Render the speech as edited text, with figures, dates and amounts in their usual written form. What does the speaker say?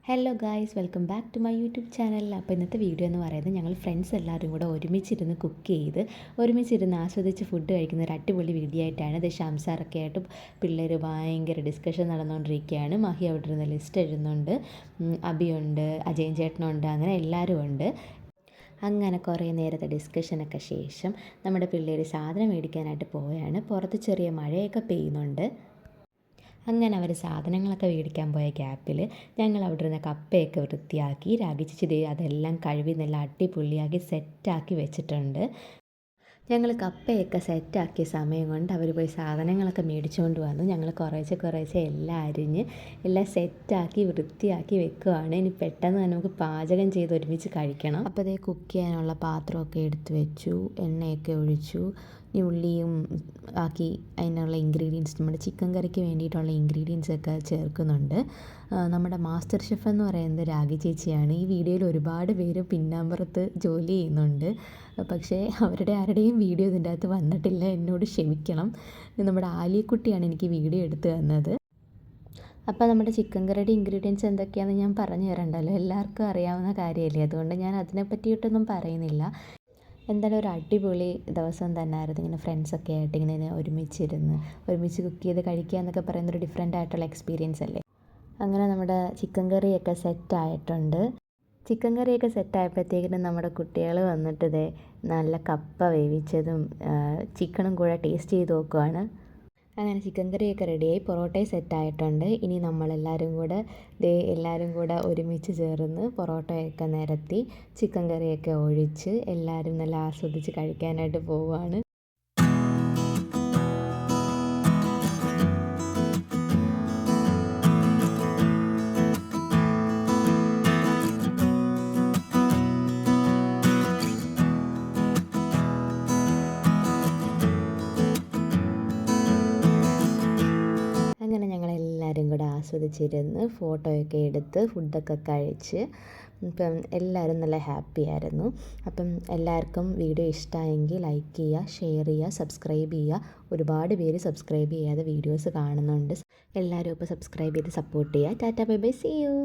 Hello guys, welcome back to my YouTube channel. അപ്പോൾ ഇന്നത്തെ video എന്ന് പറയുന്നത് ഞങ്ങൾ ഫ്രണ്ട്സ് എല്ലാവരും കൂടെ ഒരുമിച്ചിരുന്ന് കുക്ക് ചെയ്ത് ഒരുമിച്ചിരുന്ന് ആസ്വദിച്ച് ഫുഡ് കഴിക്കുന്ന ഒരു അടിപൊളി വീഡിയോ ആയിട്ടാണ്. ഇത് ഷംസാറൊക്കെ ആയിട്ട് പിള്ളേർ ഭയങ്കര ഡിസ്കഷൻ നടന്നുകൊണ്ടിരിക്കുകയാണ്. മഹി അവിടെ ഇരുന്ന് ലിസ്റ്റ് എഴുതുന്നുണ്ട്, അബിയുണ്ട്, അജയൻ ചേട്ടനുണ്ട്, അങ്ങനെ എല്ലാവരും ഉണ്ട്. അങ്ങനെ കുറേ നേരത്തെ ഡിസ്കഷനൊക്കെ ശേഷം നമ്മുടെ പിള്ളേർ സാധനം മേടിക്കാനായിട്ട് പോവുകയാണ്. പുറത്ത് ചെറിയ മഴയൊക്കെ പെയ്യുന്നുണ്ട്. അങ്ങനെ അവർ സാധനങ്ങളൊക്കെ മേടിക്കാൻ പോയ ഗ്യാപ്പിൽ ഞങ്ങൾ അവിടെ ഇരുന്ന കപ്പയൊക്കെ വൃത്തിയാക്കി രാഗിച്ചിട്ട് അതെല്ലാം കഴുകി നല്ല അടിപൊളിയാക്കി സെറ്റാക്കി വെച്ചിട്ടുണ്ട്. ഞങ്ങൾ കപ്പയൊക്കെ സെറ്റാക്കിയ സമയം കൊണ്ട് അവർ പോയി സാധനങ്ങളൊക്കെ മേടിച്ചുകൊണ്ട് വന്നു. ഞങ്ങൾ കുറേശ്ശെ എല്ലാം അരിഞ്ഞ് എല്ലാം സെറ്റാക്കി വൃത്തിയാക്കി വെക്കുകയാണ്. ഇനി പെട്ടെന്ന് തന്നെ നമുക്ക് പാചകം ചെയ്ത് ഒരുമിച്ച് കഴിക്കണം. അപ്പോൾ അതേ കുക്ക് ചെയ്യാനുള്ള പാത്രമൊക്കെ എടുത്ത് വെച്ചു, എണ്ണയൊക്കെ ഒഴിച്ചു, ഉള്ളിയും ആക്കി അതിനുള്ള ഇൻഗ്രീഡിയൻസ് നമ്മുടെ ചിക്കൻ കറിക്ക് വേണ്ടിയിട്ടുള്ള ഇൻഗ്രീഡിയൻസ് ഒക്കെ ചേർക്കുന്നുണ്ട്. നമ്മുടെ മാസ്റ്റർ ഷെഫ് എന്ന് പറയുന്നത് രാഗി ചേച്ചിയാണ്. ഈ വീഡിയോയിൽ ഒരുപാട് പേര് പിന്നാമ്പുറത്ത് ജോലി ചെയ്യുന്നുണ്ട്. പക്ഷേ അവരുടെ ആരുടെയും വീഡിയോ ഇതിൻ്റെ അകത്ത് വന്നിട്ടില്ല, എന്നോട് ക്ഷമിക്കണം. നമ്മുടെ ആലിയക്കുട്ടിയാണ് എനിക്ക് വീഡിയോ എടുത്ത് തന്നത്. അപ്പോൾ നമ്മുടെ ചിക്കൻ കറിയുടെ ഇൻഗ്രീഡിയൻസ് എന്തൊക്കെയാണെന്ന് ഞാൻ പറഞ്ഞു തരണ്ടല്ലോ, എല്ലാവർക്കും അറിയാവുന്ന കാര്യമല്ലേ, അതുകൊണ്ട് ഞാൻ അതിനെ പറ്റിയിട്ടൊന്നും പറയുന്നില്ല. എന്തായാലും ഒരു അടിപൊളി ദിവസം തന്നെയായിരുന്നു. ഇങ്ങനെ ഫ്രണ്ട്സൊക്കെ ആയിട്ട് ഇങ്ങനെ ഒരുമിച്ച് കുക്ക് ചെയ്ത് കഴിക്കുക എന്നൊക്കെ പറയുന്നൊരു ഡിഫറെൻ്റ് ആയിട്ടുള്ള എക്സ്പീരിയൻസ് അല്ലേ. അങ്ങനെ നമ്മുടെ ചിക്കൻ കറിയൊക്കെ സെറ്റായിട്ടുണ്ട്. ചിക്കൻ കറിയൊക്കെ സെറ്റായപ്പോഴത്തേക്കിനും നമ്മുടെ കുട്ടികൾ വന്നിട്ട് നല്ല കപ്പ വേവിച്ചതും ചിക്കനും കൂടെ ടേസ്റ്റ് ചെയ്ത് നോക്കുവാണ്. അങ്ങനെ ചിക്കൻ കറിയൊക്കെ റെഡിയായി, പൊറോട്ടയും സെറ്റായിട്ടുണ്ട്. ഇനി എല്ലാവരും കൂടെ ഒരുമിച്ച് ചേർന്ന് പൊറോട്ടയൊക്കെ നിരത്തി ചിക്കൻ കറിയൊക്കെ ഒഴിച്ച് എല്ലാവരും നല്ല ആസ്വദിച്ച് കഴിക്കാനായിട്ട് പോവുകയാണ്. അങ്ങനെ ഞങ്ങളെല്ലാവരും കൂടെ ആസ്വദിച്ചിരുന്ന് ഫോട്ടോയൊക്കെ എടുത്ത് ഫുഡൊക്കെ കഴിച്ച് ഇപ്പം എല്ലാവരും നല്ല ഹാപ്പി ആയിരുന്നു. അപ്പം എല്ലാവർക്കും വീഡിയോ ഇഷ്ടമായെങ്കിൽ ലൈക്ക് ചെയ്യുക, ഷെയർ ചെയ്യുക, സബ്സ്ക്രൈബ് ചെയ്യുക. ഒരുപാട് പേര് സബ്സ്ക്രൈബ് ചെയ്യാതെ വീഡിയോസ് കാണുന്നുണ്ട്. എല്ലാവരും ഇപ്പോൾ സബ്സ്ക്രൈബ് ചെയ്ത് സപ്പോർട്ട് ചെയ്യുക. Tata bye bye, see U.